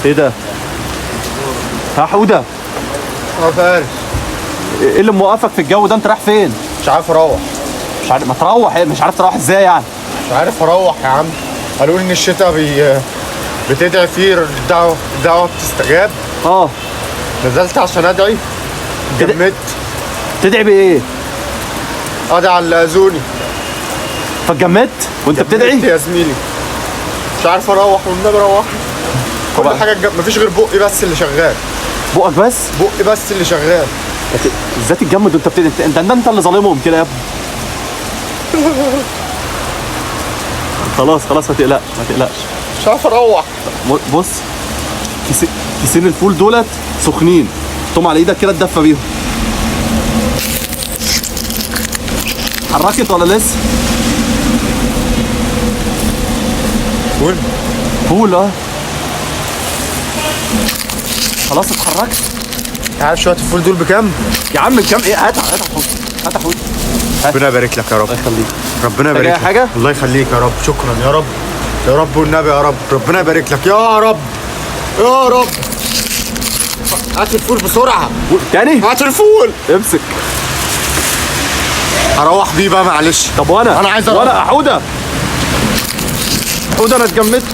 ايه ده؟ ها حوده، فارس. ايه اللي موقفك في الجو ده؟ انت رايح فين؟ مش عارف اروح. مش عارف ما تروح. ايه مش عارف تروح ازاي يعني؟ مش عارف اروح يا عم. قالوا لي ان الشتاء بتدعي فيه الدعوة بتستجاب. نزلت عشان ادعي، جمدت. تدعي بايه؟ ادعي على اللي اذوني. فاتجمدت وانت بتدعي؟ يا زميلي مش عارف اروح والنبي روحني. كل طبعا. حاجه مفيش غير بقي بس اللي شغال. بقك بس؟ بقي بس اللي شغال. ازاي تتجمد وانت بتدعي؟ انت اللي ظالمهم كده يا ابني. خلاص خلاص ما تقلقش ما تقلقش. مش عارف اروح. بص، كيسين الفول دولت سخنين، حطهم على ايدك كده تدفى بيهم. اتحركت ولا لسه؟ فول فول خلاص اتحركت. عارف شويه الفول دول بكام؟ يا عم بكام ايه؟ هات حوت، هات حوت. ربنا يبارك لك يا رب. الله يخليك. ربنا يبارك لك. حاجه؟ الله يخليك يا رب. شكرا يا رب. يا رب والنبي يا رب. ربنا يبارك لك يا رب يا رب. هات الفول بسرعه. تاني؟ هات الفول. امسك. هروح بيه بقى معلش. طب وانا؟ انا عايز وانا حوده، حوده انا اتجمدت.